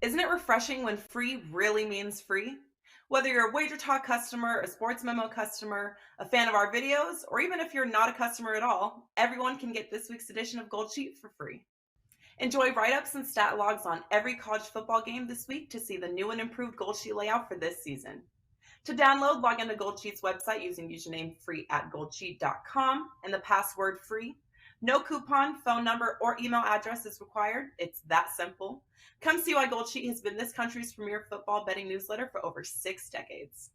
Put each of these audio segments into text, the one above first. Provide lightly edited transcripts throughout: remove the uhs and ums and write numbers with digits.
Isn't it refreshing when free really means free? Whether you're a WagerTalk customer, a Sports Memo customer, a fan of our videos, or even if you're not a customer at all, everyone can get this week's edition of Gold Sheet for free. Enjoy write-ups and stat logs on every college football game this week to see the new and improved Gold Sheet layout for this season. To download, log into Gold Sheet's website using username free@goldsheet.com and the password free. No coupon, phone number, or email address is required. It's that simple. Come see why Gold Sheet has been this country's premier football betting newsletter for over 6 decades.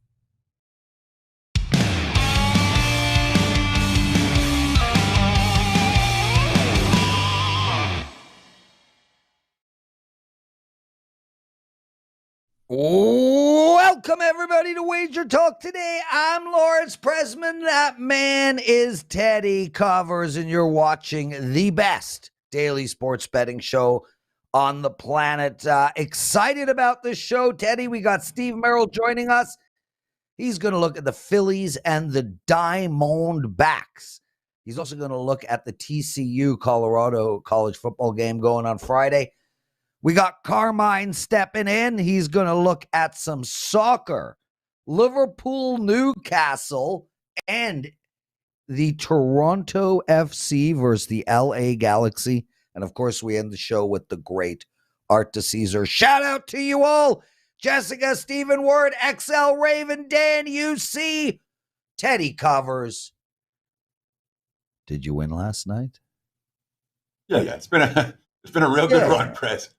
Welcome, everybody, to Wager Talk Today. I'm Lawrence Pressman. That man is Teddy Covers, and you're watching the best daily sports betting show on the planet. Excited about this show, Teddy. We got Steve Merril joining us. He's going to look at the Phillies and the Diamondbacks. He's also going to look at the TCU Colorado college football game going on Friday. We got Carmine stepping in. He's going to look at some soccer, Liverpool, Newcastle, and the Toronto FC versus the LA Galaxy. And, of course, we end the show with the great Art DiCesare. Shout out to you all. Jessica, Stephen Word, XL Raven, Dan, UC, Teddy Covers. Did you win last night? Yeah. It's been a real good run, Prez.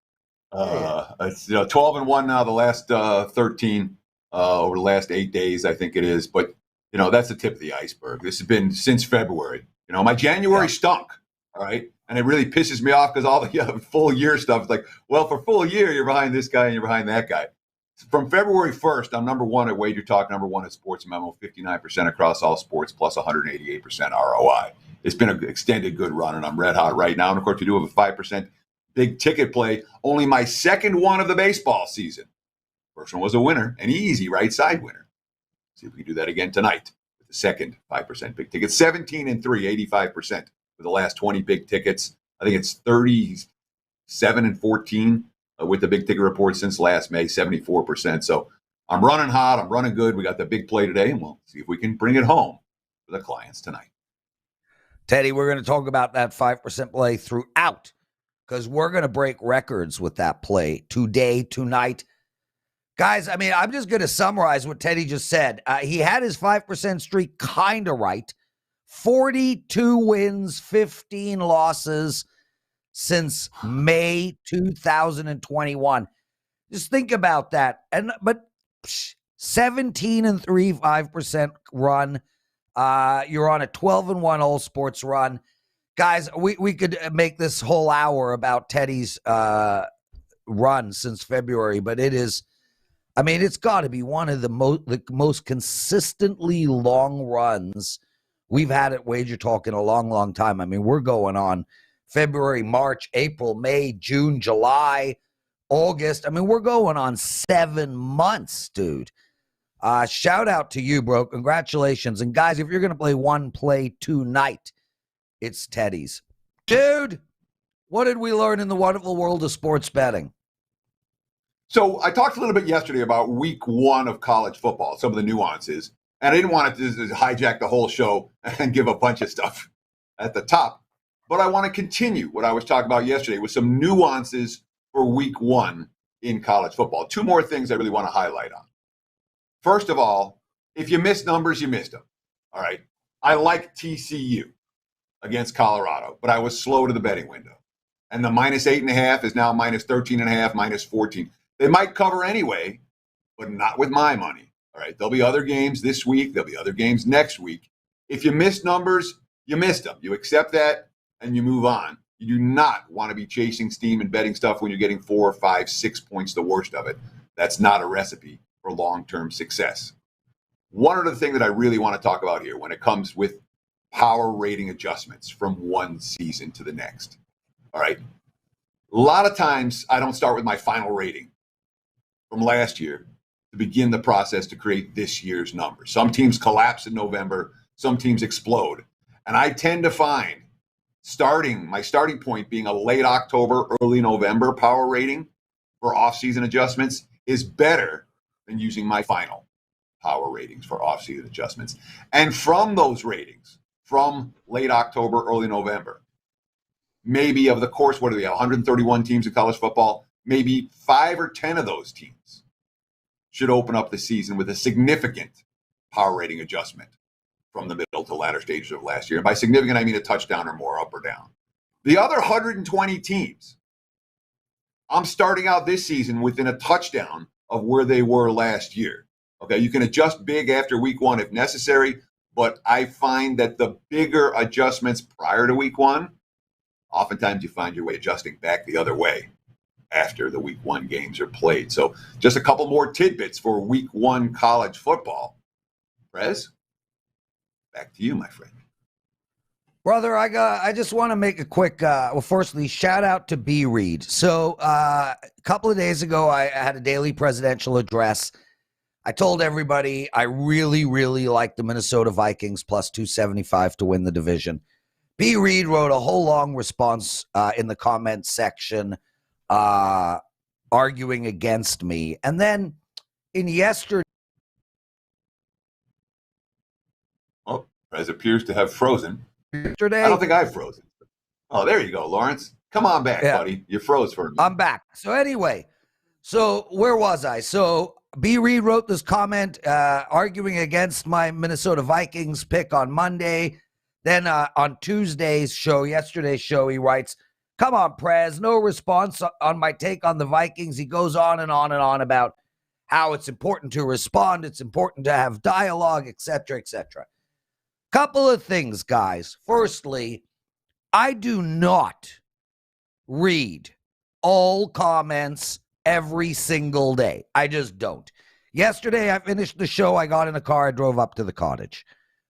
It's 12-1 now, the last 13 over the last 8 days, I think it is. But that's the tip of the iceberg. This has been since February. My January stunk. All right, and it really pisses me off because all the full year stuff is like, well, for full year you're behind this guy and you're behind that guy. From February 1st, I'm number one at Wager Talk, number one at Sports Memo, 59% across all sports, plus 188% ROI. It's been an extended good run, and I'm red hot right now. And of course, we do have a 5% big ticket play, only my second one of the baseball season. First one was a winner, an easy right side winner. See if we can do that again tonight with the second 5% big ticket. 17-3, 85% for the last 20 big tickets. I think it's 37-14 with the big ticket report since last May, 74%. So I'm running hot. I'm running good. We got the big play today, and we'll see if we can bring it home for the clients tonight. Teddy, we're going to talk about that 5% play throughout, because we're going to break records with that play today, tonight. Guys, I mean, I'm just going to summarize what Teddy just said. He had his 5% streak kind of right. 42 wins, 15 losses since May 2021. Just think about that. But 17-3, 5% run. You're on a 12-1 all sports run. Guys, we could make this whole hour about Teddy's run since February, but it's got to be one of the most consistently long runs we've had at Wager Talk in a long, long time. I mean, we're going on February, March, April, May, June, July, August. I mean, we're going on 7 months, dude. Shout out to you, bro. Congratulations. And guys, if you're going to play one play tonight, it's Teddy's. Dude, what did we learn in the wonderful world of sports betting? So I talked a little bit yesterday about week one of college football, some of the nuances, and I didn't want to hijack the whole show and give a bunch of stuff at the top. But I want to continue what I was talking about yesterday with some nuances for week one in college football. 2 more things I really want to highlight on. First of all, if you missed numbers, you missed them. All right. I like TCU against Colorado, but I was slow to the betting window. And the -8.5 is now -13.5, -14. They might cover anyway, but not with my money. All right. There'll be other games this week. There'll be other games next week. If you missed numbers, you missed them. You accept that and you move on. You do not want to be chasing steam and betting stuff when you're getting 4, 5, 6 points, the worst of it. That's not a recipe for long-term success. One other thing that I really want to talk about here when it comes with power rating adjustments from one season to the next. All right. A lot of times I don't start with my final rating from last year to begin the process to create this year's numbers. Some teams collapse in November, some teams explode. And I tend to find my starting point being a late October, early November power rating for off-season adjustments is better than using my final power ratings for off-season adjustments. And from those ratings, from late October, early November, maybe of the course, what are they, 131 teams in college football? Maybe 5 or 10 of those teams should open up the season with a significant power rating adjustment from the middle to latter stages of last year. And by significant, I mean a touchdown or more, up or down. The other 120 teams, I'm starting out this season within a touchdown of where they were last year. Okay, you can adjust big after week one if necessary, but I find that the bigger adjustments prior to week one, oftentimes you find your way adjusting back the other way after the week one games are played. So just a couple more tidbits for week one college football. Prez, back to you, my friend. Brother, I just want to make a quick, firstly, shout out to B. Reed. So a couple of days ago, I had a daily presidential address. I told everybody I really, really like the Minnesota Vikings plus 275 to win the division. B. Reed wrote a whole long response in the comments section arguing against me. And then in yesterday, Prez appears to have frozen. I don't think I've frozen. Oh, there you go, Lawrence. Come on back, buddy. You froze for a minute. I'm back. So anyway, where was I? So B. Reed wrote this comment arguing against my Minnesota Vikings pick on Monday. Then on yesterday's show, he writes, "Come on, Prez, no response on my take on the Vikings." He goes on and on and on about how it's important to respond, it's important to have dialogue, etc., etc. Couple of things, guys. Firstly, I do not read all comments every single day. I just don't. Yesterday, I finished the show. I got in a car. I drove up to the cottage.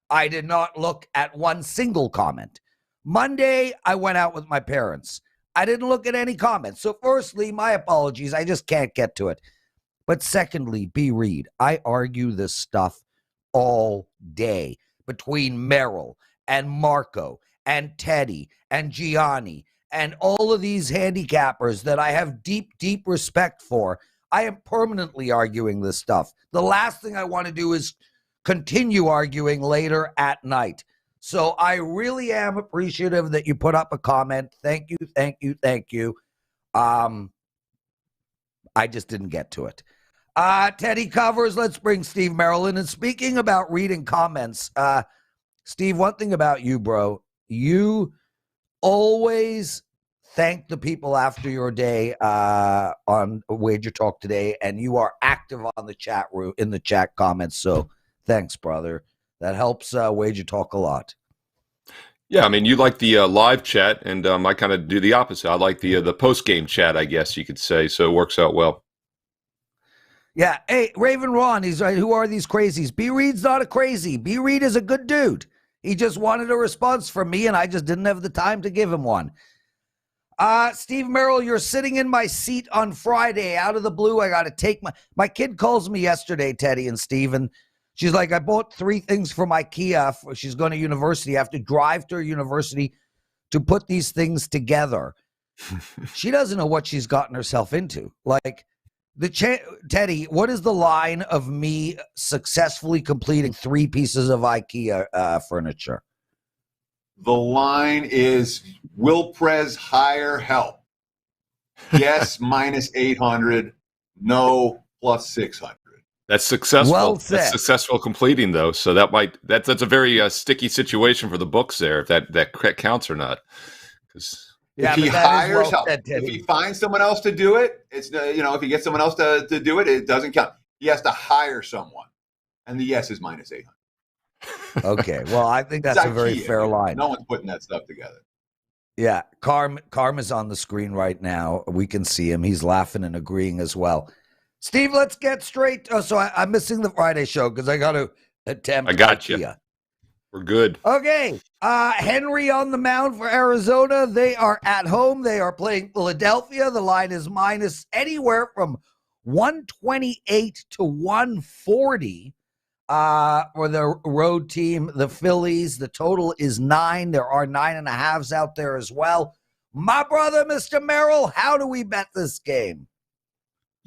I did not look at one single comment. Monday, I went out with my parents. I didn't look at any comments. So firstly, my apologies. I just can't get to it. But secondly, B. Reed, I argue this stuff all day between Merril and Marco and Teddy and Gianni and all of these handicappers that I have deep, deep respect for. I am permanently arguing this stuff. The last thing I want to do is continue arguing later at night. So I really am appreciative that you put up a comment. Thank you, thank you, thank you. I just didn't get to it. Teddy covers. Let's bring Steve Merril in. And speaking about reading comments, Steve, one thing about you, bro, you always thank the people after your day on WagerTalk Today, and you are active on the chat room in the chat comments. So thanks, brother. That helps WagerTalk a lot. Yeah, I mean, you like the live chat, and I kind of do the opposite. I like the post-game chat, I guess you could say, so it works out well. Yeah. Hey, Raven Ron, he's right. Who are these crazies? B. Reed's not a crazy. B. Reed is a good dude. He just wanted a response from me, and I just didn't have the time to give him one. Steve Merril, you're sitting in my seat on Friday. Out of the blue, I got to take my kid calls me yesterday, Teddy and Steve, and she's like, I bought 3 things from IKEA. She's going to university. I have to drive to her university to put these things together. She doesn't know what she's gotten herself into. Like, Teddy, what is the line of me successfully completing 3 pieces of IKEA furniture? The line is, will Prez hire help? Yes, minus 800. No, plus 600. That's successful. Well said. That's successful completing, though. So that's a very sticky situation for the books there, if that counts or not. If he hires help, if he finds someone else to do it, it's if he gets someone else to do it, it doesn't count. He has to hire someone, and the yes is minus 800. Okay, well, I think that's a very fair line. No one's putting that stuff together. Yeah, Carm is on the screen right now. We can see him. He's laughing and agreeing as well. Steve, let's get straight. Oh, so I'm missing the Friday show because I got to attempt. I got IKEA. you. We're good. Okay. Henry on the mound for Arizona. They are at home. They are playing Philadelphia. The line is minus anywhere from 128 to 140 for the road team, the Phillies. The total is 9. There are 9.5s out there as well. My brother, Mr. Merril, how do we bet this game?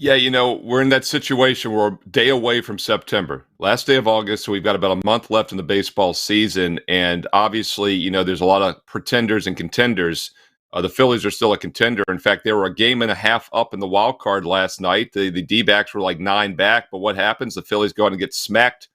Yeah, we're in that situation. We're a day away from September, last day of August. So we've got about a month left in the baseball season. And obviously, there's a lot of pretenders and contenders. The Phillies are still a contender. In fact, they were a game and a half up in the wild card last night. The D-backs were like 9 back. But what happens? The Phillies go out and get smacked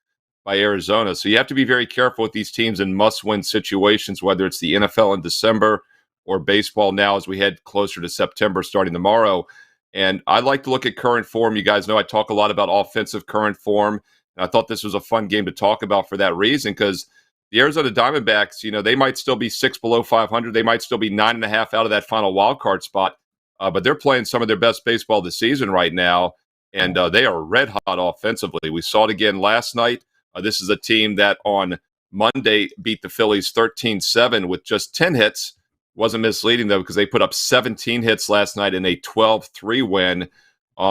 by Arizona. So you have to be very careful with these teams in must-win situations, whether it's the NFL in December or baseball now as we head closer to September starting tomorrow. And I like to look at current form. You guys know I talk a lot about offensive current form. And I thought this was a fun game to talk about for that reason, because the Arizona Diamondbacks, they might still be 6 below 500. They might still be 9.5 out of that final wild card spot. But they're playing some of their best baseball this season right now. And they are red hot offensively. We saw it again last night. This is a team that on Monday beat the Phillies 13-7 with just 10 hits. Wasn't misleading, though, because they put up 17 hits last night in a 12-3 win.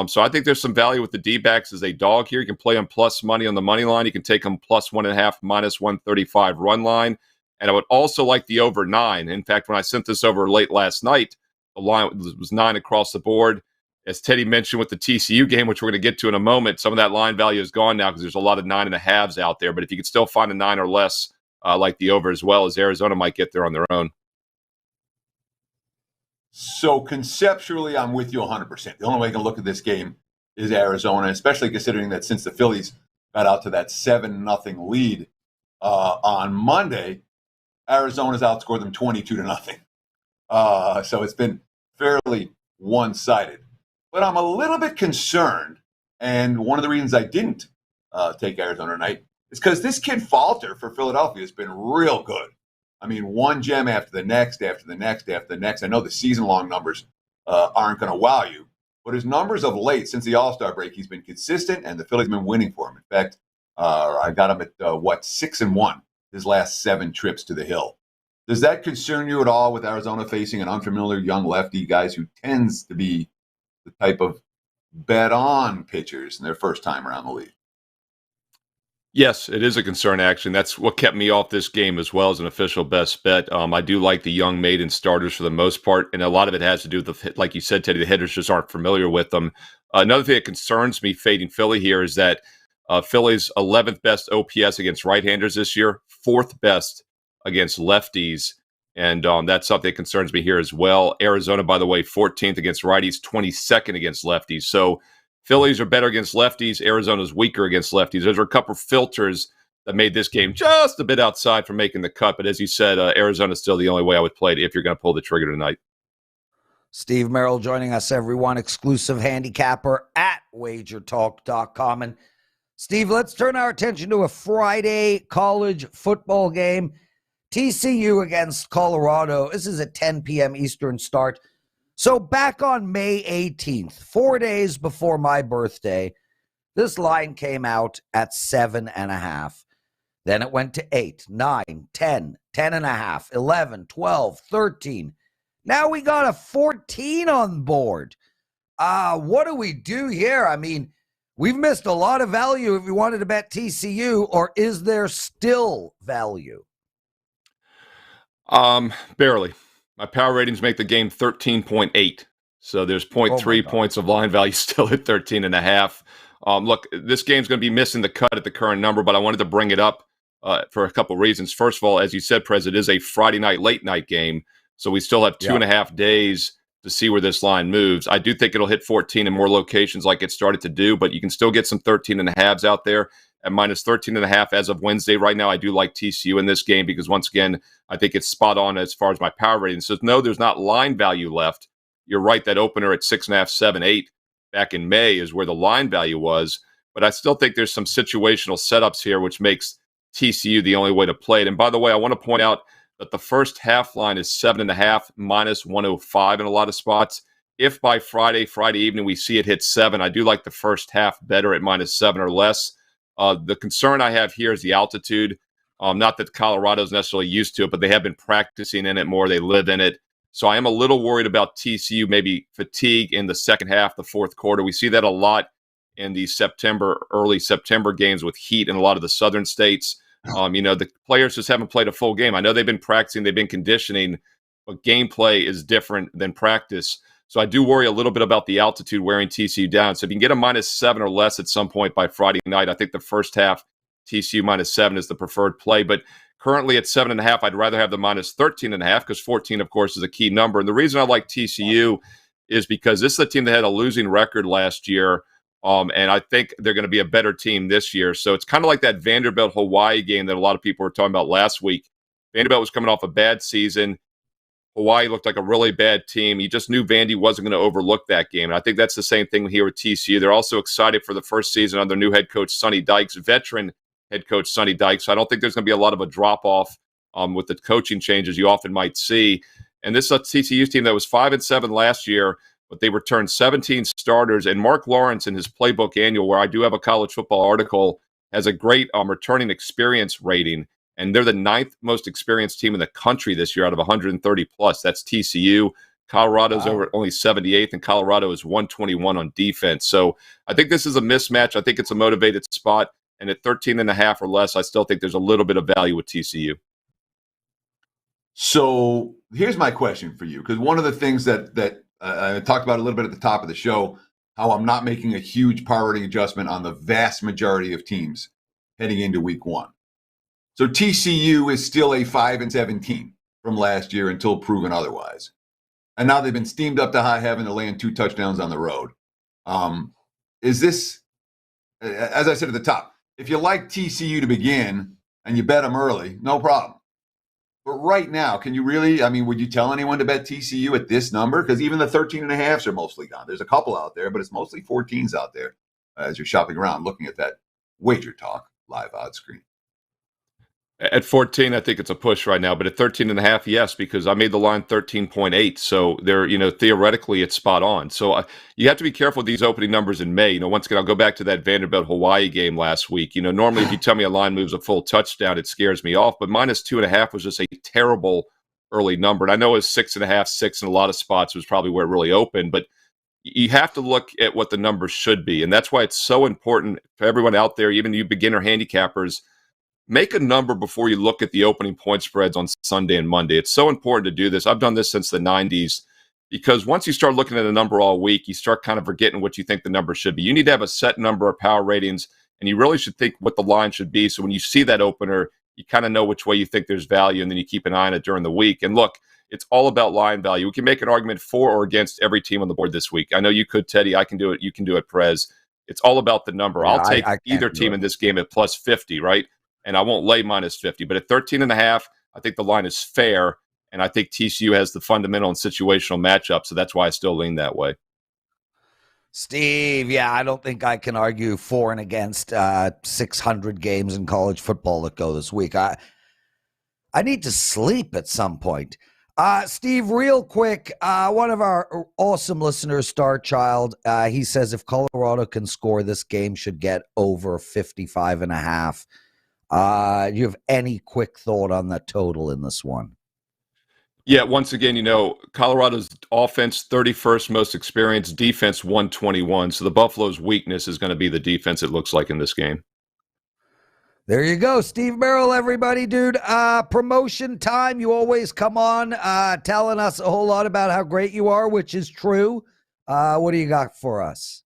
So I think there's some value with the D-backs as a dog here. You can play them plus money on the money line. You can take them plus 1.5, minus 135 run line. And I would also like the over 9. In fact, when I sent this over late last night, the line was 9 across the board. As Teddy mentioned with the TCU game, which we're going to get to in a moment, some of that line value is gone now because there's a lot of 9.5s out there. But if you could still find a 9 or less, like the over as well, as Arizona might get there on their own. So conceptually, I'm with you 100%. The only way I can look at this game is Arizona, especially considering that since the Phillies got out to that 7-0 lead on Monday, Arizona's outscored them 22-0. So it's been fairly one-sided. But I'm a little bit concerned, and one of the reasons I didn't take Arizona tonight is because this kid Falter for Philadelphia has been real good. I mean, one gem after the next, after the next, after the next. I know the season-long numbers aren't going to wow you, but his numbers of late, since the All-Star break, he's been consistent, and the Phillies have been winning for him. In fact, I got him at, 6-1 his last 7 trips to the Hill. Does that concern you at all with Arizona facing an unfamiliar young lefty, guys who tends to be the type of bet-on pitchers in their first time around the league? Yes, it is a concern, actually. And that's what kept me off this game as well as an official best bet. I do like the young maiden starters for the most part, and a lot of it has to do with, like you said, Teddy, the hitters just aren't familiar with them. Another thing that concerns me fading Philly here is that Philly's 11th best OPS against right-handers this year, 4th best against lefties, and that's something that concerns me here as well. Arizona, by the way, 14th against righties, 22nd against lefties. So Phillies are better against lefties. Arizona's weaker against lefties. Those are a couple of filters that made this game just a bit outside from making the cut. But as you said, Arizona's still the only way I would play it if you're going to pull the trigger tonight. Steve Merril joining us, everyone. Exclusive handicapper at WagerTalk.com. And Steve, let's turn our attention to a Friday college football game. TCU against Colorado. This is a 10 p.m. Eastern start. So back on May 18th, 4 days before my birthday, this line came out at 7.5. Then it went to 8, 9, 10, 10.5, 11, 12, 13. Now we got a 14 on board. What do we do here? I mean, we've missed a lot of value if we wanted to bet TCU, or is there still value? Barely. My power ratings make the game 13.8. So there's 0.3 points of line value still at 13.5. Look, this game's going to be missing the cut at the current number, but I wanted to bring it up for a couple of reasons. First of all, as you said, Prez, it is a Friday night, late night game. So we still have 2.5 days to see where this line moves. I do think it'll hit 14 in more locations like it started to do, but you can still get some 13.5s out there at minus 13.5 as of Wednesday. Right now, I do like TCU in this game because, once again, I think it's spot on as far as my power rating. So, no, there's not line value left. You're right, that opener at 6.5, 7, 8 back in May is where the line value was. But I still think there's some situational setups here, which makes TCU the only way to play it. And by the way, I want to point out that the first half line is 7.5, minus 105 in a lot of spots. If by Friday evening, we see it hit 7, I do like the first half better at minus 7 or less. The concern I have here is the altitude. Not that Colorado's necessarily used to it, but they have been practicing in it more. They live in it. So I am a little worried about TCU, maybe fatigue in the second half, the fourth quarter. We see that a lot in the early September games with heat in a lot of the southern states. The players just haven't played a full game. I know they've been practicing, they've been conditioning, but gameplay is different than practice. So I do worry a little bit about the altitude wearing TCU down. So if you can get a -7 or less at some point by Friday night, I think the first half TCU -7 is the preferred play. But currently at 7.5, I'd rather have the -13.5 because 14, of course, is a key number. And the reason I like TCU is because this is a team that had a losing record last year. And I think they're going to be a better team this year. So it's kind of like that Vanderbilt-Hawaii game that a lot of people were talking about last week. Vanderbilt was coming off a bad season. Hawaii looked like a really bad team. You just knew Vandy wasn't going to overlook that game. And I think that's the same thing here with TCU. They're also excited for the first season under new head coach Sonny Dykes, veteran head coach Sonny Dykes. So I don't think there's going to be a lot of a drop-off with the coaching changes you often might see. And this is a TCU team that was 5-7 last year, but they returned 17 starters. And Mark Lawrence in his Playbook Annual, where I do have a college football article, has a great returning experience rating. And they're the 9th most experienced team in the country this year out of 130 plus. That's TCU. Colorado's over only 78th, and Colorado is 121 on defense. So I think this is a mismatch. I think it's a motivated spot. And at 13.5 or less, I still think there's a little bit of value with TCU. So here's my question for you, because one of the things that I talked about a little bit at the top of the show, how I'm not making a huge power rating adjustment on the vast majority of teams heading into week one. So TCU is still a 5-7 team from last year until proven otherwise. And now they've been steamed up to high heaven. They're laying 2 touchdowns on the road. Is this, as I said at the top, if you like TCU to begin and you bet them early, no problem. But right now, can you really, would you tell anyone to bet TCU at this number? Because even the 13.5s are mostly gone. There's a couple out there, but it's mostly 14s out there as you're shopping around looking at that WagerTalk live odds screen. At 14, I think it's a push right now, but at 13.5, yes, because I made the line 13.8. So they're, theoretically it's spot on. So you have to be careful with these opening numbers in May. Once again, I'll go back to that Vanderbilt-Hawaii game last week. Normally if you tell me a line moves a full touchdown, it scares me off, but -2.5 was just a terrible early number. And I know it was 6.5, 6 in a lot of spots was probably where it really opened, but you have to look at what the numbers should be. And that's why it's so important for everyone out there, even you beginner handicappers, make a number before you look at the opening point spreads on Sunday and Monday. It's so important to do this. I've done this since the 90s because once you start looking at a number all week, you start kind of forgetting what you think the number should be. You need to have a set number of power ratings, and you really should think what the line should be. So when you see that opener, you kind of know which way you think there's value, and then you keep an eye on it during the week. And look, it's all about line value. We can make an argument for or against every team on the board this week. I know you could, Teddy. I can do it. You can do it, Prez. It's all about the number. Yeah, I'll take I either team in this game at +50, right? And I won't lay -50. But at 13.5, I think the line is fair. And I think TCU has the fundamental and situational matchup. So that's why I still lean that way. Steve, yeah, I don't think I can argue for and against 600 games in college football that go this week. I need to sleep at some point. Steve, real quick, one of our awesome listeners, Star Child, he says if Colorado can score, this game should get over 55.5. Do you have any quick thought on the total in this one? Yeah, once again, Colorado's offense, 31st most experienced, defense 121. So the Buffalo's weakness is going to be the defense, it looks like, in this game. There you go. Steve Merril, everybody, dude. Promotion time. You always come on telling us a whole lot about how great you are, which is true. What do you got for us?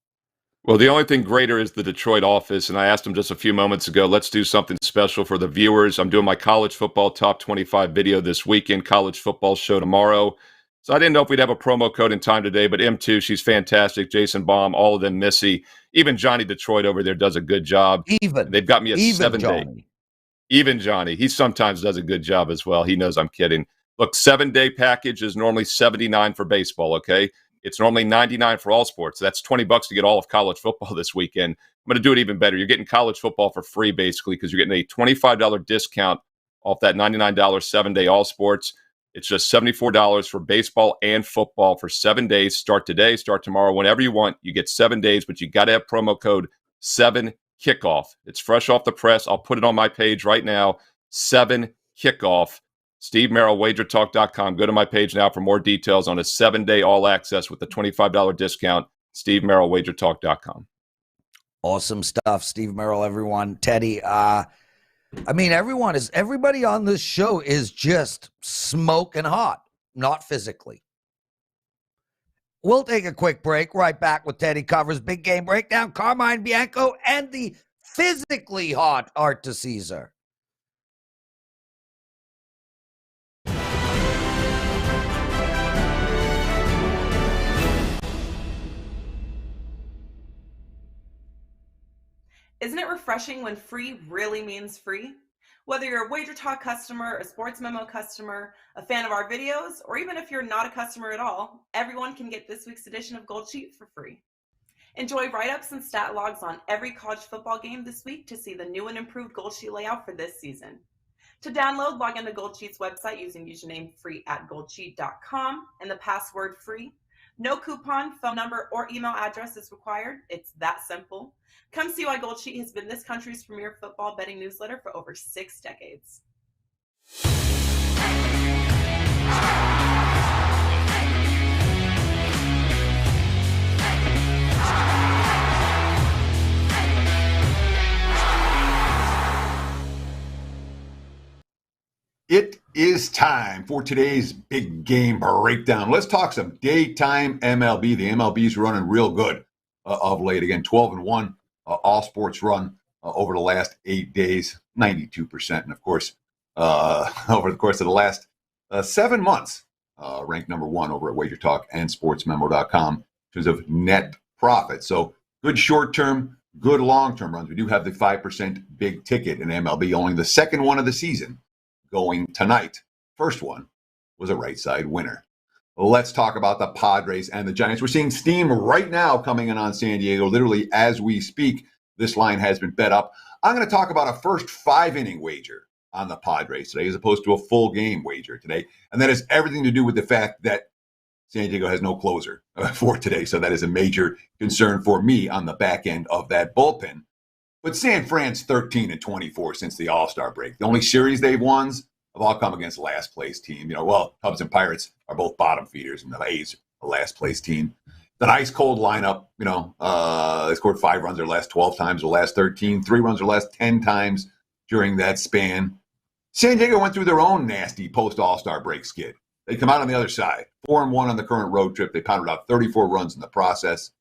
Well, the only thing greater is the Detroit office, and I asked him just a few moments ago, let's do something special for the viewers. I'm doing my college football top 25 video this weekend, college football show tomorrow. So I didn't know if we'd have a promo code in time today, but M2, she's fantastic. Jason Baum, all of them, Missy. Even Johnny Detroit over there does a good job. They've got me a 7-day. Even Johnny. He sometimes does a good job as well. He knows I'm kidding. Look, 7-day package is normally $79 for baseball, okay? It's normally $99 for all sports. That's $20 to get all of college football this weekend. I'm going to do it even better. You're getting college football for free, basically, because you're getting a $25 discount off that $99 7-day all sports. It's just $74 for baseball and football for 7 days. Start today, start tomorrow, whenever you want. You get 7 days, but you got to have promo code 7KICKOFF. It's fresh off the press. I'll put it on my page right now. 7KICKOFF. Steve Merril, WagerTalk.com. Go to my page now for more details on a 7-day all access with the $25 discount. Steve Merril, WagerTalk.com. Awesome stuff, Steve Merril, everyone. Teddy, everybody on this show is just smoking hot, not physically. We'll take a quick break. Right back with Teddy Covers Big Game Breakdown, Carmine Bianco, and the physically hot Art DiCesare. Isn't it refreshing when free really means free? Whether you're a WagerTalk customer, a Sports Memo customer, a fan of our videos, or even if you're not a customer at all, everyone can get this week's edition of Gold Sheet for free. Enjoy write-ups and stat logs on every college football game this week to see the new and improved Gold Sheet layout for this season. To download, log into Gold Sheet's website using username free@goldsheet.com and the password free. No coupon, phone number, or email address is required. It's that simple. Come see why Gold Sheet has been this country's premier football betting newsletter for over 6 decades. It is time for today's big game breakdown. Let's talk some daytime MLB. The MLB's running real good of late. Again, 12-1, all sports run over the last 8 days, 92%. And of course, over the course of the last 7 months, ranked number 1 over at WagerTalk and SportsMemo.com in terms of net profit. So good short-term, good long-term runs. We do have the 5% big ticket in MLB, only the second one of the season going tonight. First one was a right side winner. Let's talk about the Padres and the Giants. We're seeing steam right now coming in on San Diego. Literally as we speak, this line has been bet up. I'm going to talk about a first 5-inning wager on the Padres today as opposed to a full game wager today. And that has everything to do with the fact that San Diego has no closer for today. So that is a major concern for me on the back end of that bullpen. But San Fran's 13-24 since the All-Star break. The only series they've won have all come against last place team. Cubs and Pirates are both bottom feeders, and the A's a last place team. An ice cold lineup. They scored 5 runs or less 12 times the last 13, 3 runs or less 10 times during that span. San Diego went through their own nasty post All-Star break skid. They come out on the other side, 4-1 on the current road trip. They pounded out 34 runs in the process.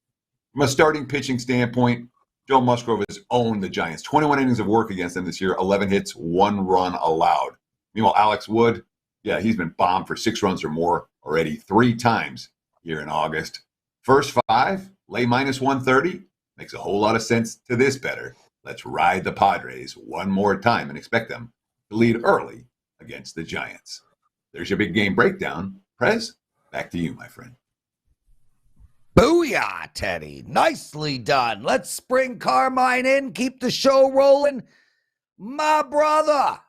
From a starting pitching standpoint, Joe Musgrove has owned the Giants. 21 innings of work against them this year, 11 hits, 1 run allowed. Meanwhile, Alex Wood, he's been bombed for 6 runs or more already 3 times here in August. First 5, lay minus 130. Makes a whole lot of sense to this better. Let's ride the Padres one more time and expect them to lead early against the Giants. There's your big game breakdown. Prez, back to you, my friend. Booyah, Teddy. Nicely done. Let's bring Carmine in. Keep the show rolling. My brother.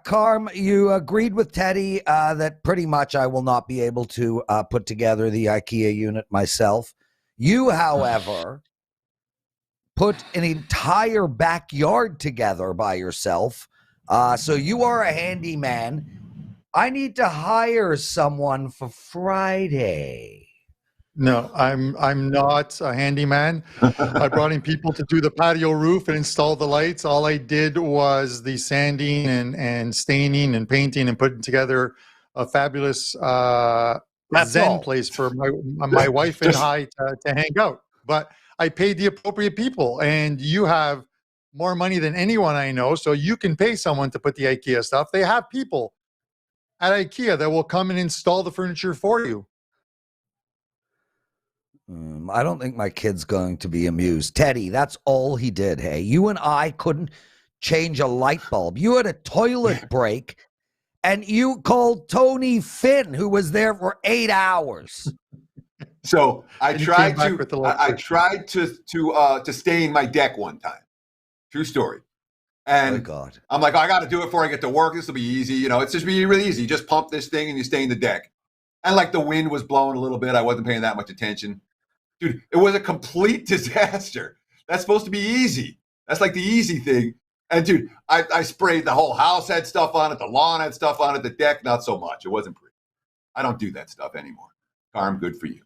Carm, you agreed with Teddy that pretty much I will not be able to put together the IKEA unit myself. You, however, put an entire backyard together by yourself. So you are a handyman. I need to hire someone for Friday. No, I'm not a handyman. I brought in people to do the patio roof and install the lights. All I did was the sanding and staining and painting and putting together a fabulous Zen place for my wife and I to hang out. But I paid the appropriate people, and you have more money than anyone I know, so you can pay someone to put the IKEA stuff. They have people at IKEA that will come and install the furniture for you. I don't think my kid's going to be amused. Teddy, that's all he did, hey? You and I couldn't change a light bulb. You had a toilet break, and you called Tony Finn, who was there for 8 hours. So I tried to stain my deck one time. True story. And oh God. I'm like, I got to do it before I get to work. This will be easy. It's just be really easy. You just pump this thing and you stain the deck. And the wind was blowing a little bit. I wasn't paying that much attention. Dude, it was a complete disaster. That's supposed to be easy. That's the easy thing. And dude, I sprayed the whole house, had stuff on it. The lawn had stuff on it. The deck, not so much. It wasn't pretty. I don't do that stuff anymore. Carm, good for you.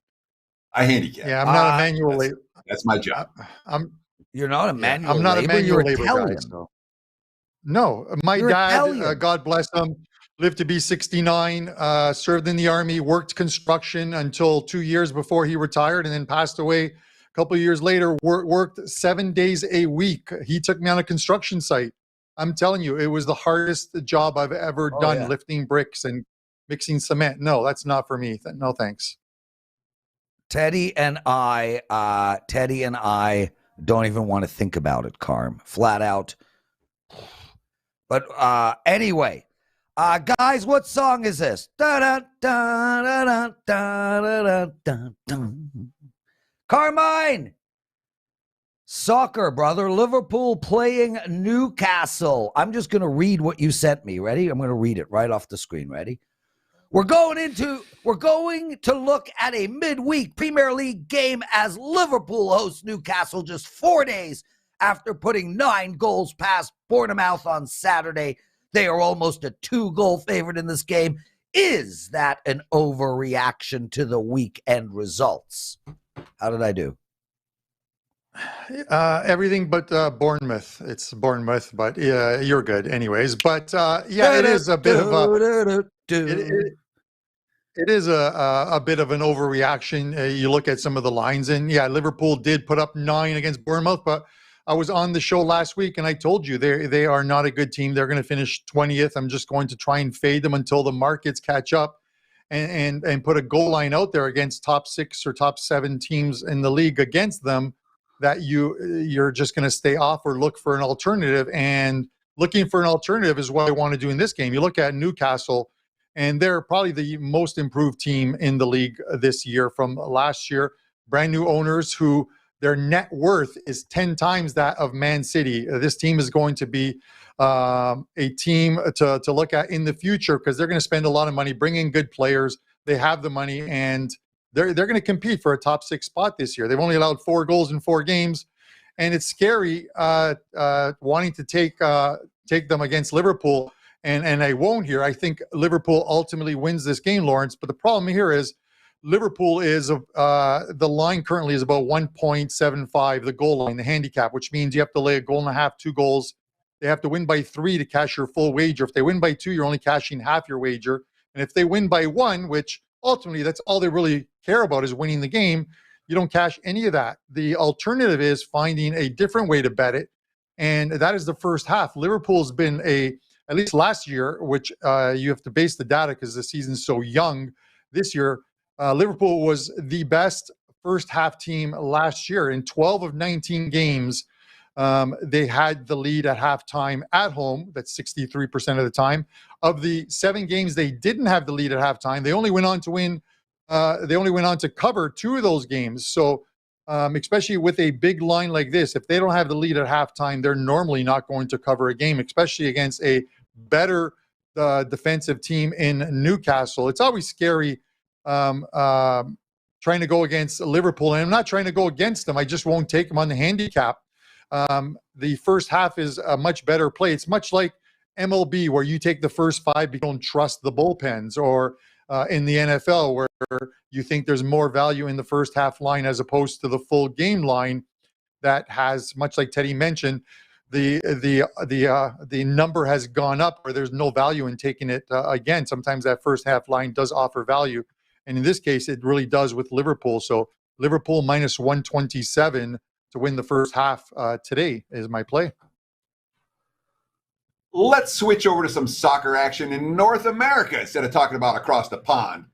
I handicap. Yeah, I'm not a manual labor. That's my job. You're not a manual I'm not labor. a manual You're labor Italian. guy. So. No, my dad, God bless him, lived to be 69, served in the Army, worked construction until 2 years before he retired, and then passed away a couple of years later, worked 7 days a week. He took me on a construction site. I'm telling you, it was the hardest job I've ever done, yeah. lifting bricks and mixing cement. No, that's not for me. No, thanks. Teddy and I don't even want to think about it, Carm. Flat out. But anyway, guys, what song is this? Carmine! Soccer, brother. Liverpool playing Newcastle. I'm just going to read what you sent me. Ready? I'm going to read it right off the screen. Ready? We're going to look at a midweek Premier League game as Liverpool hosts Newcastle just 4 days after putting 9 goals past Bournemouth on Saturday. They are almost a 2-goal favorite in this game. Is that an overreaction to the weekend results? How did I do? Everything but Bournemouth. It's Bournemouth, but you're good anyways. But yeah, it is a bit of a it is a bit of an overreaction. You look at some of the lines, and yeah, Liverpool did put up 9 against Bournemouth, but I was on the show last week and I told you they are not a good team. They're going to finish 20th. I'm just going to try and fade them until the markets catch up and put a goal line out there against top 6 or top 7 teams in the league against them, that you're just going to stay off or look for an alternative. And looking for an alternative is what I want to do in this game. You look at Newcastle, and they're probably the most improved team in the league this year from last year. Brand new owners who their net worth is 10 times that of Man City. This team is going to be a team to look at in the future because they're going to spend a lot of money, bring in good players. They have the money, and they're going to compete for a top 6 spot this year. They've only allowed 4 goals in 4 games, and it's scary wanting to take them against Liverpool, and I won't here. I think Liverpool ultimately wins this game, Lawrence. But the problem here is Liverpool is the line currently is about 1.75, the goal line, the handicap, which means you have to lay a goal and a half, 2 goals. They have to win by 3 to cash your full wager. If they win by 2, you're only cashing half your wager. And if they win by 1, which ultimately that's all they really care about is winning the game, you don't cash any of that. The alternative is finding a different way to bet it, and that is the first half. Liverpool's been at least last year, which you have to base the data because the season's so young. This year, Liverpool was the best first half team last year. In 12 of 19 games, they had the lead at halftime at home. That's 63% of the time. Of the 7 games they didn't have the lead at halftime, they only went on to win. They only went on to cover 2 of those games. So, especially with a big line like this, if they don't have the lead at halftime, they're normally not going to cover a game, especially against a better defensive team in Newcastle. It's always scary trying to go against Liverpool, and I'm not trying to go against them. I just won't take them on the handicap. The first half is a much better play. It's much like MLB, where you take the first 5 because you don't trust the bullpens, or in the NFL, where you think there's more value in the first half line as opposed to the full game line that has, much like Teddy mentioned, the number has gone up where there's no value in taking it again. Sometimes that first half line does offer value, and in this case, it really does with Liverpool. So Liverpool minus 127 to win the first half today is my play. Let's switch over to some soccer action in North America instead of talking about across the pond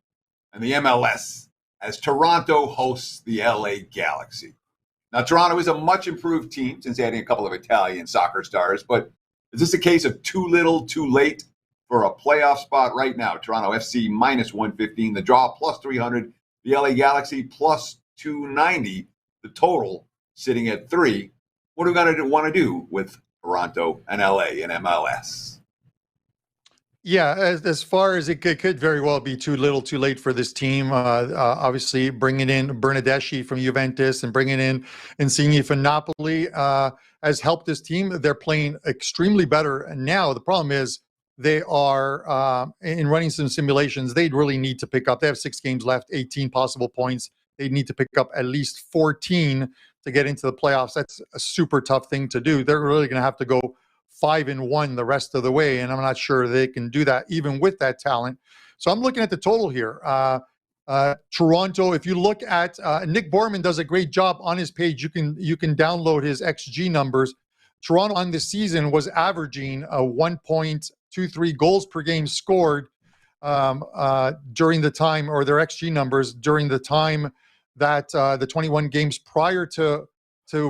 and the MLS, as Toronto hosts the LA Galaxy. Now, Toronto is a much improved team since adding a couple of Italian soccer stars, but is this a case of too little, too late for a playoff spot right now? Toronto FC minus 115, the draw plus 300, the LA Galaxy plus 290, the total sitting at 3. What are we going to want to do with Toronto and LA and MLS? Yeah, as far as it could very well be too little, too late for this team. Obviously, bringing in Bernardeschi from Juventus and bringing in Insigne from Napoli has helped this team. They're playing extremely better now. The problem is they are, in running some simulations, they'd really need to pick up. They have 6 games left, 18 possible points. They need to pick up at least 14 to get into the playoffs. That's a super tough thing to do. They're really going to have to go 5-1 the rest of the way, and I'm not sure they can do that even with that talent. So I'm looking at the total here. Toronto, if you look at Nick Borman does a great job on his page. You can download his XG numbers. Toronto on this season was averaging 1.23 goals per game scored during the time, or their XG numbers during the time that the 21 games prior to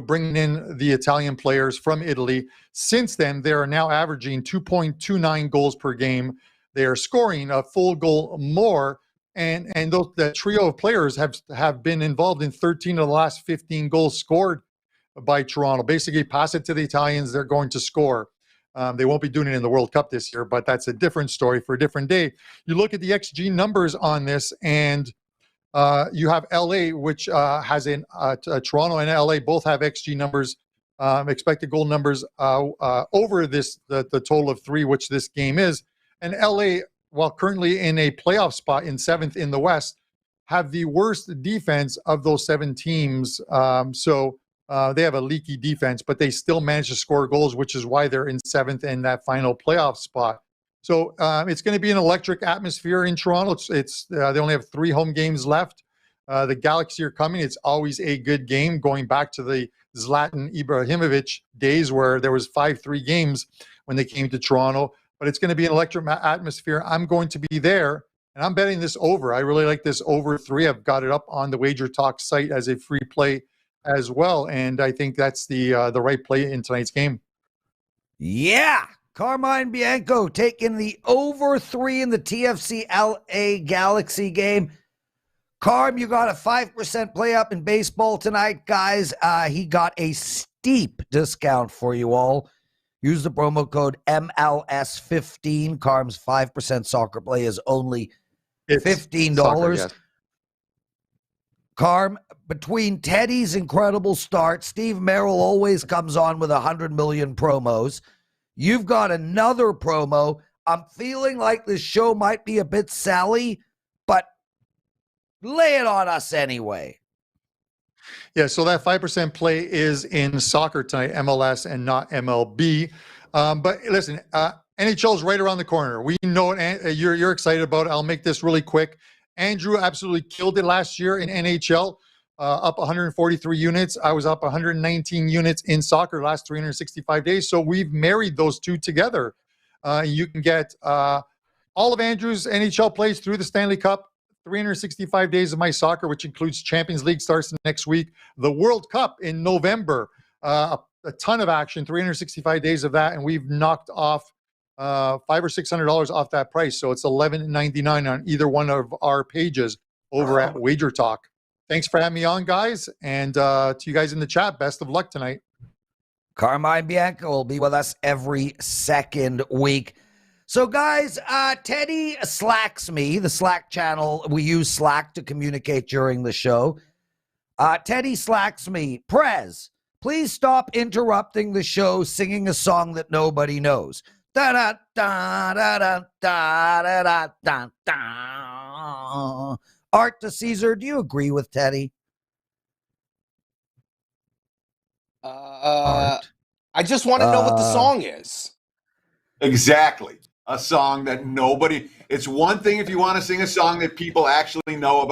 bringing in the Italian players from Italy. Since then, they are now averaging 2.29 goals per game. They are scoring a full goal more, and that trio of players have been involved in 13 of the last 15 goals scored by Toronto. Basically, pass it to the Italians, they're going to score. They won't be doing it in the World Cup this year, but that's a different story for a different day. You look at the XG numbers on this, and you have LA, which has Toronto and LA both have XG numbers, expected goal numbers over the total of 3, which this game is. And LA, while currently in a playoff spot in 7th in the West, have the worst defense of those 7 teams. So they have a leaky defense, but they still manage to score goals, which is why they're in 7th in that final playoff spot. So it's going to be an electric atmosphere in Toronto. They only have 3 home games left. The Galaxy are coming. It's always a good game, going back to the Zlatan Ibrahimovic days where there was 5-3 games when they came to Toronto. But it's going to be an electric atmosphere. I'm going to be there, and I'm betting this over. I really like this over 3. I've got it up on the WagerTalk site as a free play as well, and I think that's the right play in tonight's game. Yeah. Carmine Bianco taking the over 3 in the TFC LA Galaxy game. Carm, you got a 5% play up in baseball tonight, guys. He got a steep discount for you all. Use the promo code MLS15. Carm's 5% soccer play is only $15. Soccer, yes. Carm, between Teddy's incredible start, Steve Merril always comes on with 100 million promos. You've got another promo. I'm feeling like this show might be a bit Sally, but lay it on us anyway. Yeah, so that 5% play is in soccer tonight, MLS and not MLB. But listen, NHL is right around the corner. We know it. You're excited about it. I'll make this really quick. Andrew absolutely killed it last year in NHL, up 143 units. I was up 119 units in soccer last 365 days. So we've married those two together. You can get all of Andrew's NHL plays through the Stanley Cup, 365 days of my soccer, which includes Champions League starts next week, the World Cup in November, a ton of action, 365 days of that, and we've knocked off $500 or $600 off that price. So it's $11.99 on either one of our pages over at WagerTalk. Thanks for having me on, guys, and to you guys in the chat, best of luck tonight. Carmine Bianco will be with us every second week. So, guys, Teddy slacks me, the Slack channel. We use Slack to communicate during the show. Teddy slacks me. Prez, please stop interrupting the show singing a song that nobody knows. Da da da da da da da da da. Art DiCesare, do you agree with Teddy? I just want to know what the song is. Exactly. A song that nobody, it's one thing if you want to sing a song that people actually know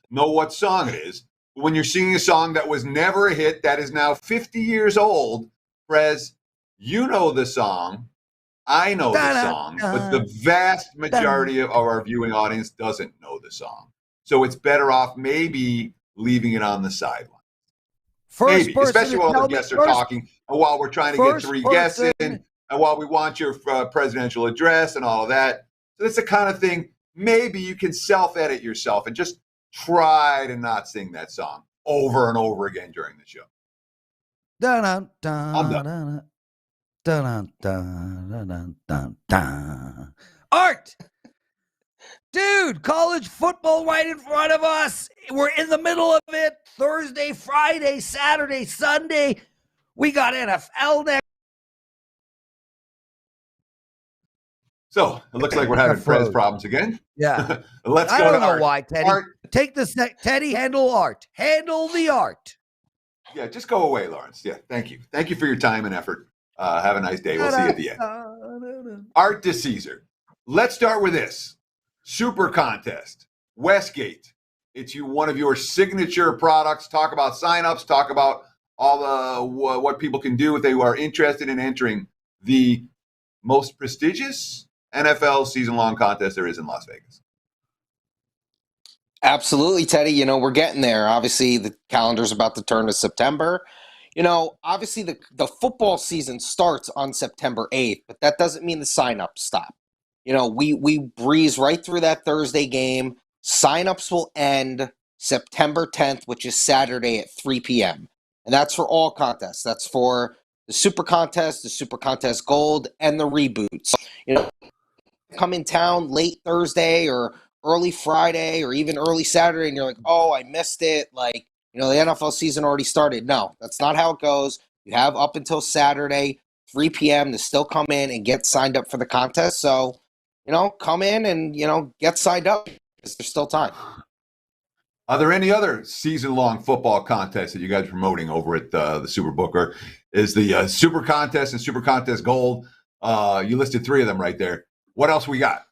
what song it is. But when you're singing a song that was never a hit, that is now 50 years old, Prez, you know the song, I know the song, but the vast majority of our viewing audience doesn't know the song. So it's better off maybe leaving it on the sideline. Maybe, especially while the guests are talking and while we're trying to get 3 guests in. And while we want your presidential address and all of that, so that's the kind of thing, maybe you can self-edit yourself and just try to not sing that song over and over again during the show. I'm done. Art! Dude, college football right in front of us. We're in the middle of it. Thursday, Friday, Saturday, Sunday. We got NFL next. So it looks like we're having Prez problems again. Yeah. Let's go. I don't to know Art. why, Teddy. Art. Take this. Teddy, handle Art. Handle the Art. Yeah, just go away, Lawrence. Yeah, thank you. Thank you for your time and effort. Have a nice day. We'll see you at the end. Art DiCesare. Let's start with this. Super contest. Westgate. It's one of your signature products. Talk about signups. Talk about all the what people can do if they are interested in entering the most prestigious NFL season-long contest there is in Las Vegas. Absolutely, Teddy. You know, we're getting there. Obviously, the calendar's about to turn to September. You know, obviously the football season starts on September 8th, but that doesn't mean the signups stop. You know, we breeze right through that Thursday game. Signups will end September 10th, which is Saturday at 3 p.m. And that's for all contests. That's for the Super Contest, the Super Contest Gold, and the reboots. You know, come in town late Thursday or early Friday or even early Saturday, and you're like, oh, I missed it. Like, you know, the NFL season already started. No, that's not how it goes. You have up until Saturday, 3 p.m. to still come in and get signed up for the contest. So, you know, come in and, you know, get signed up because there's still time. Are there any other season-long football contests that you guys are promoting over at the Superbook? Or is the Super Contest and Super Contest Gold? You listed 3 of them right there. What else we got?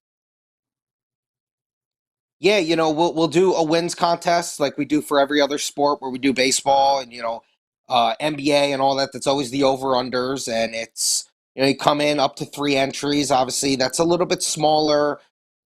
Yeah, you know, we'll do a wins contest like we do for every other sport where we do baseball and, you know, NBA and all that. That's always the over-unders. And it's, you know, you come in up to 3 entries. Obviously, that's a little bit smaller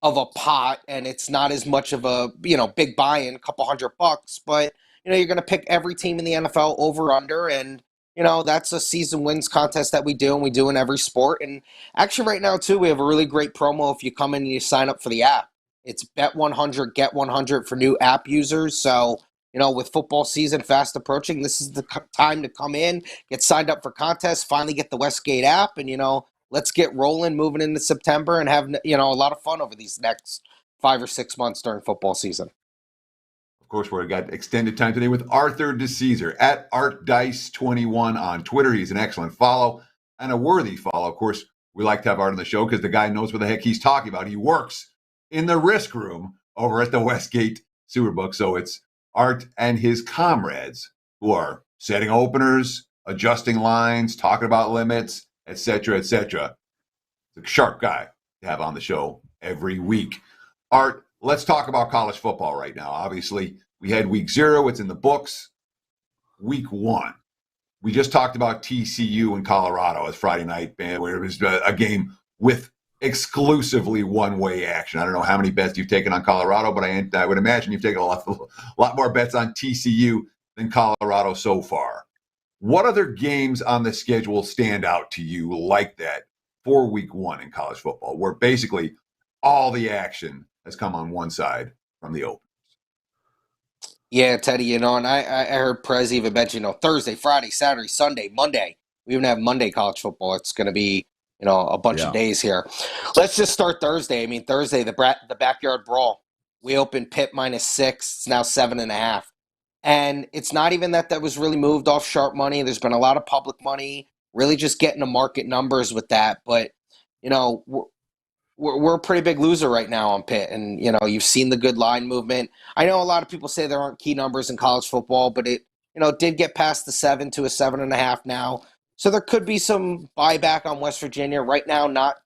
of a pot and it's not as much of a, you know, big buy-in, a couple $100. But, you know, you're going to pick every team in the NFL over-under. And, you know, that's a season wins contest that we do and we do in every sport. And actually right now, too, we have a really great promo if you come in and you sign up for the app. It's bet 100, get 100 for new app users. So, you know, with football season fast approaching, this is the time to come in, get signed up for contests, finally get the Westgate app, and, you know, let's get rolling, moving into September and have, you know, a lot of fun over these next 5 or 6 months during football season. Of course, we've got extended time today with Arthur DiCesare at ArtDice21 on Twitter. He's an excellent follow and a worthy follow. Of course, we like to have Art on the show because the guy knows what the heck he's talking about. He works in the risk room over at the Westgate Superbook. So it's Art and his comrades who are setting openers, adjusting lines, talking about limits, etc., etc. It's a sharp guy to have on the show every week. Art, let's talk about college football right now. Obviously, we had week 0. It's in the books. Week 1. We just talked about TCU in Colorado as Friday night, where it was a game with exclusively one-way action. I don't know how many bets you've taken on Colorado, but I would imagine you've taken a lot more bets on TCU than Colorado so far. What other games on the schedule stand out to you like that for week 1 in college football, where basically all the action has come on one side from the open? Yeah, Teddy, you know, and I heard Prez even mention, you know, Thursday, Friday, Saturday, Sunday, Monday. We even have Monday college football. It's going to be, you know, a bunch of days here. Let's just start Thursday. I mean, Thursday, the backyard brawl. We opened Pitt -6. It's now 7.5. And it's not even that was really moved off sharp money. There's been a lot of public money, really just getting the market numbers with that. But, you know, we're a pretty big loser right now on Pitt. And, you know, you've seen the good line movement. I know a lot of people say there aren't key numbers in college football, but it, you know, did get past the 7 to a 7.5 now. So there could be some buyback on West Virginia. Right now, not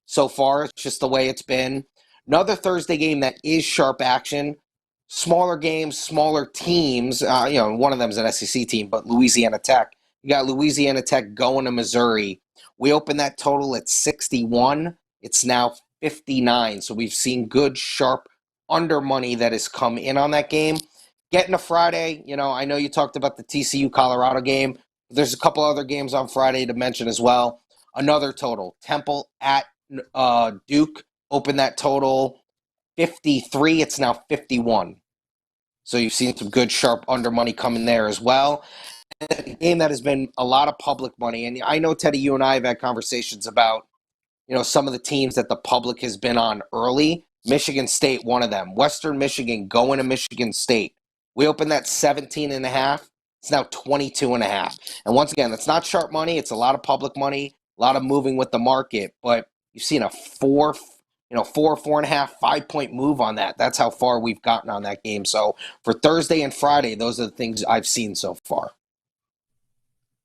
so far. It's just the way it's been. Another Thursday game that is sharp action. Smaller games, smaller teams. You know, one of them is an SEC team, but Louisiana Tech. You got Louisiana Tech going to Missouri. We opened that total at 61. It's now 59. So we've seen good, sharp under money that has come in on that game. Getting to Friday, you know, I know you talked about the TCU Colorado game. There's a couple other games on Friday to mention as well. Another total. Temple at Duke. Opened that total 53. It's now 51. So you've seen some good, sharp under money coming there as well. And a game that has been a lot of public money. And I know, Teddy, you and I have had conversations about, you know, some of the teams that the public has been on early. Michigan State, one of them. Western Michigan going to Michigan State. We opened that 17.5. It's now 22.5. And once again, that's not sharp money. It's a lot of public money, a lot of moving with the market. But you've seen a 4.5, 5-point move on that. That's how far we've gotten on that game. So for Thursday and Friday, those are the things I've seen so far.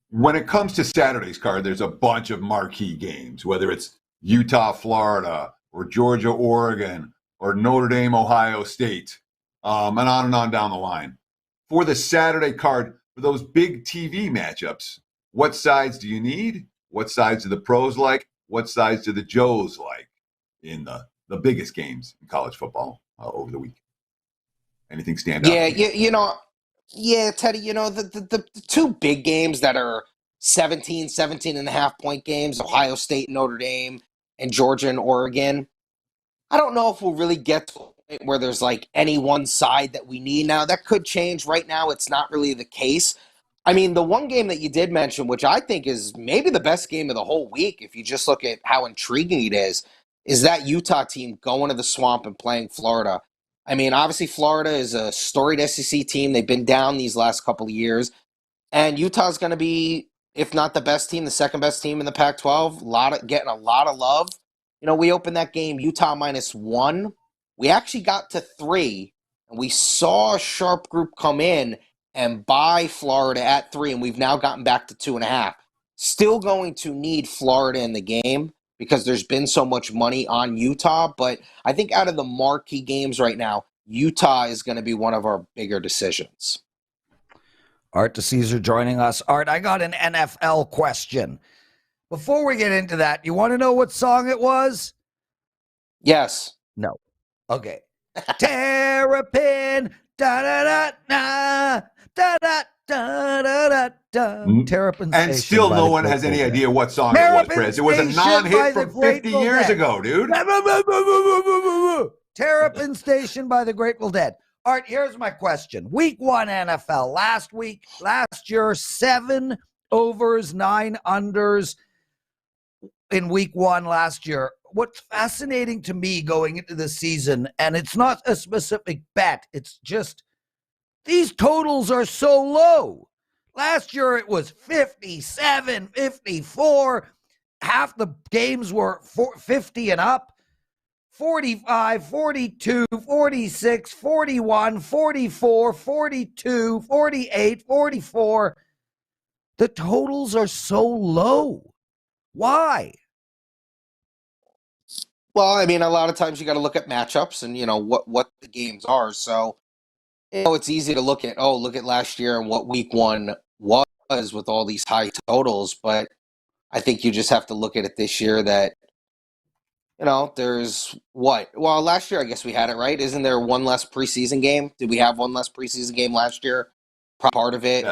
when it comes to Saturday's card, there's a bunch of marquee games, whether it's Utah, Florida, or Georgia, Oregon, or Notre Dame, Ohio State, and on down the line. For the Saturday card, for those big TV matchups, what sides do you need? What sides do the pros like? What sides do the Joes like in the biggest games in college football over the week? Anything stand out? Yeah, Teddy, the two big games that are 17 and a half point games, Ohio State and Notre Dame, and Georgia and Oregon. I don't know if we'll really get to a point where there's like any one side that we need. Now, that could change. Right now, it's not really the case. I mean, the one game that you did mention, which I think is maybe the best game of the whole week, if you just look at how intriguing it is that Utah team going to the Swamp and playing Florida. I mean, obviously, Florida is a storied SEC team. They've been down these last couple of years. And Utah's going to be, if not the best team, the second best team in the Pac-12, getting a lot of love. We opened that game Utah -1. We actually got to 3, and we saw a sharp group come in and buy Florida at 3, and we've now gotten back to 2.5. Still going to need Florida in the game because there's been so much money on Utah, but I think out of the marquee games right now, Utah is going to be one of our bigger decisions. Art DiCesare joining us. Art, I got an NFL question. Before we get into that, you want to know what song it was? Yes. No. Okay. Terrapin, da-da-da-da, da-da-da-da-da-da. Terrapin And Station still by no the one has any Grateful idea Dead. what song Terrapin it was, Prez. It was a Station by non-hit the from 50 Grateful years Dead. ago, dude. Terrapin Station by the Grateful Dead. Art, here's my question. Week 1 NFL. Last year, 7 overs, 9 unders in week 1 last year. What's fascinating to me going into the season, and it's not a specific bet, it's just these totals are so low. Last year it was 57, 54. Half the games were 50 and up. 45, 42, 46, 41, 44, 42, 48, 44. The totals are so low. Why? Well, I mean, a lot of times you got to look at matchups and, what the games are. So, it's easy to look at last year and what week 1 was with all these high totals. But I think you just have to look at it this year that, there's what? Well, last year, I guess we had it, right? Isn't there one less preseason game? Did we have one less preseason game last year? Part of it.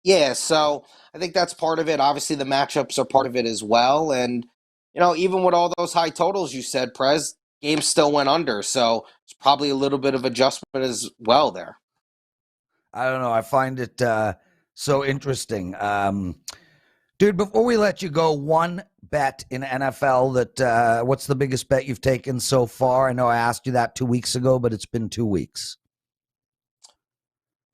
Yes. So I think that's part of it. Obviously, the matchups are part of it as well. And, even with all those high totals you said, Prez, games still went under. So it's probably a little bit of adjustment as well there. I don't know. I find it so interesting. Dude, before we let you go, one bet in NFL that what's the biggest bet you've taken so far? I know I asked you that 2 weeks ago, but it's been 2 weeks.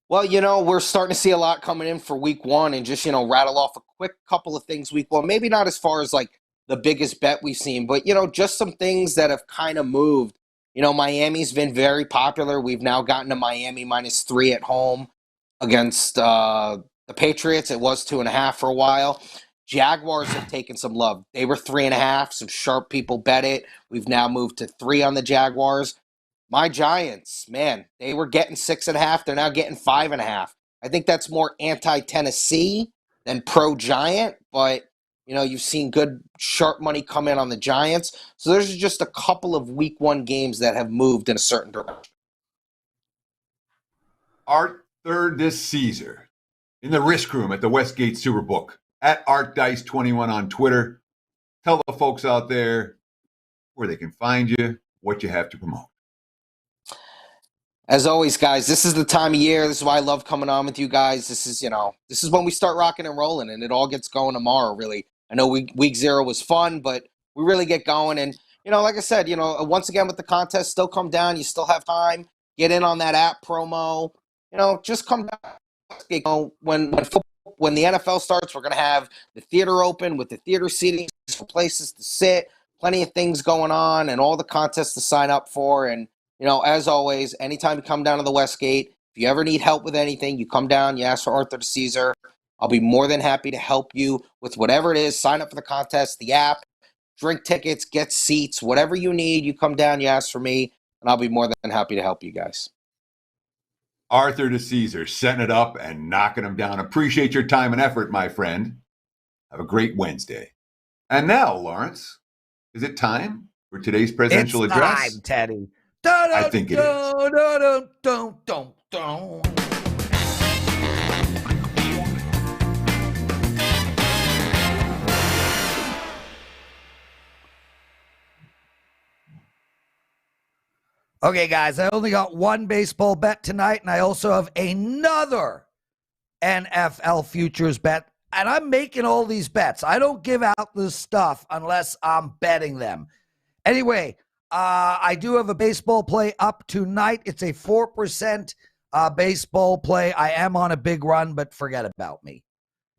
Well, we're starting to see a lot coming in for week 1 and just, rattle off a quick couple of things week 1. Maybe not as far as like the biggest bet we've seen, but, just some things that have kind of moved. Miami's been very popular. We've now gotten to Miami -3 at home against the Patriots. It was 2.5 for a while. Jaguars have taken some love. They were 3.5. Some sharp people bet it. We've now moved to 3 on the Jaguars. My Giants, man, they were getting 6.5. They're now getting 5.5. I think that's more anti-Tennessee than pro-Giant, but, you've seen good sharp money come in on the Giants. So there's just a couple of week 1 games that have moved in a certain direction. Arthur DiCesare in the risk room at the Westgate Superbook at ArtDice21 on Twitter. Tell the folks out there where they can find you, what you have to promote. As always, guys, this is the time of year. This is why I love coming on with you guys. This is when we start rocking and rolling, and it all gets going tomorrow, really. I know week 0 was fun, but we really get going. And, like I said, once again with the contest, still come down. You still have time. Get in on that app promo. Just come down. When the NFL starts, we're going to have the theater open with the theater seating for places to sit, plenty of things going on, and all the contests to sign up for. And, as always, anytime you come down to the Westgate, if you ever need help with anything, you come down, you ask for Arthur DiCesare. I'll be more than happy to help you with whatever it is. Sign up for the contest, the app, drink tickets, get seats, whatever you need. You come down, you ask for me, and I'll be more than happy to help you guys. Arthur DiCesare, setting it up and knocking them down. Appreciate your time and effort, my friend. Have a great Wednesday. And now, Lawrence, is it time for today's presidential address? Time, Teddy. I think it is. Okay, guys, I only got one baseball bet tonight, and I also have another NFL futures bet. And I'm making all these bets. I don't give out this stuff unless I'm betting them. Anyway, I do have a baseball play up tonight. It's a 4% baseball play. I am on a big run, but forget about me.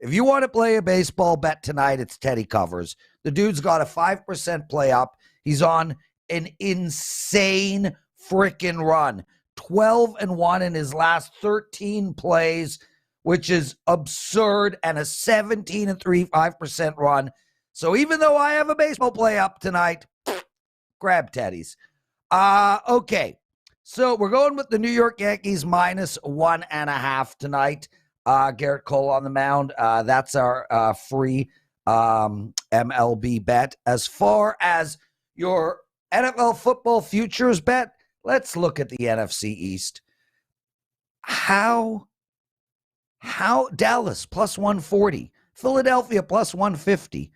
If you want to play a baseball bet tonight, it's Teddy Covers. The dude's got a 5% play up. He's on an insane freaking run. 12-1 in his last 13 plays, which is absurd, and a 17-3.5% run. So even though I have a baseball play up tonight, grab Teddy's. Okay, so we're going with the New York Yankees -1.5 tonight. Garrett Cole on the mound. That's our free MLB bet. As far as your NFL football futures bet, let's look at the NFC East. How Dallas +140, Philadelphia +150.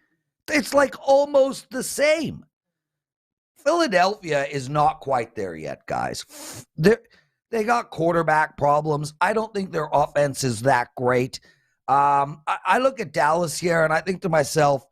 It's like almost the same. Philadelphia is not quite there yet, guys. They got quarterback problems. I don't think their offense is that great. I look at Dallas here, and I think to myself,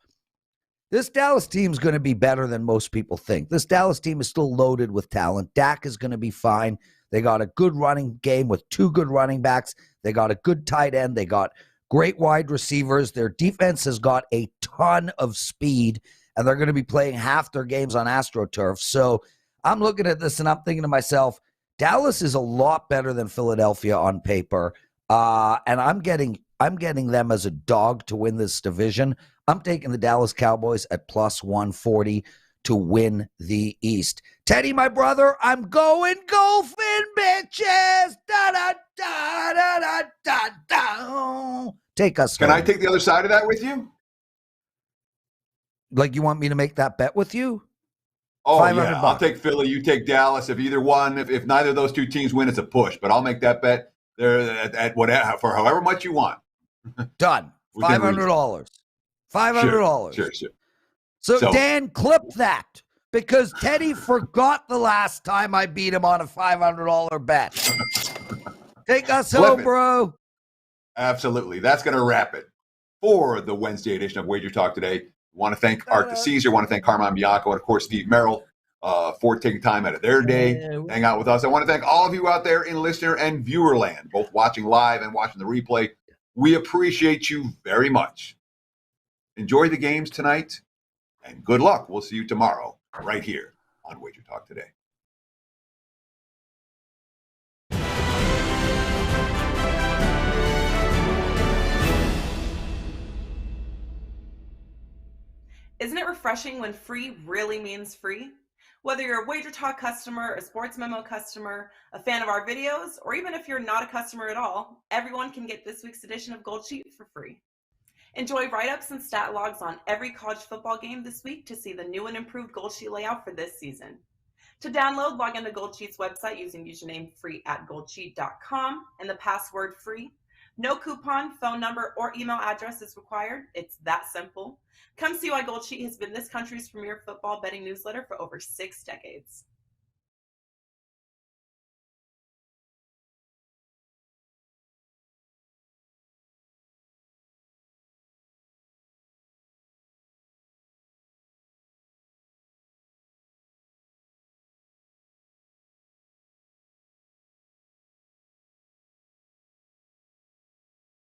this Dallas team is going to be better than most people think. This Dallas team is still loaded with talent. Dak is going to be fine. They got a good running game with two good running backs. They got a good tight end. They got great wide receivers. Their defense has got a ton of speed, and they're going to be playing half their games on AstroTurf. So I'm looking at this, and I'm thinking to myself, Dallas is a lot better than Philadelphia on paper, and I'm getting them as a dog to win this division. I'm taking the Dallas Cowboys at +140 to win the East. Teddy, my brother, I'm going golfing, bitches. Da da da da da da da. Take us. Can home. I take the other side of that with you? Like, you want me to make that bet with you? Oh, yeah. I'll take Philly. You take Dallas. If either one, if neither of those two teams win, it's a push. But I'll make that bet there at whatever, for however much you want. Done. $500. $500. Sure. So Dan, clip that, because Teddy forgot the last time I beat him on a $500 bet. Take us home, bro. Absolutely. That's going to wrap it for the Wednesday edition of Wager Talk Today. Want to thank Art DiCesare, want to thank Carmine Bianco, and of course Steve Merril for taking time out of their day to hang out with us. I want to thank all of you out there in listener and viewer land, both watching live and watching the replay. We appreciate you very much. Enjoy the games tonight, and good luck. We'll see you tomorrow right here on Wager Talk Today. Isn't it refreshing when free really means free? Whether you're a WagerTalk customer, a Sports Memo customer, a fan of our videos, or even if you're not a customer at all, everyone can get this week's edition of Gold Sheet for free. Enjoy write-ups and stat logs on every college football game this week to see the new and improved Gold Sheet layout for this season. To download, log into Gold Sheet's website using username free@goldsheet.com and the password free. No coupon, phone number, or email address is required. It's that simple. Come see why Gold Sheet has been this country's premier football betting newsletter for over 6 decades.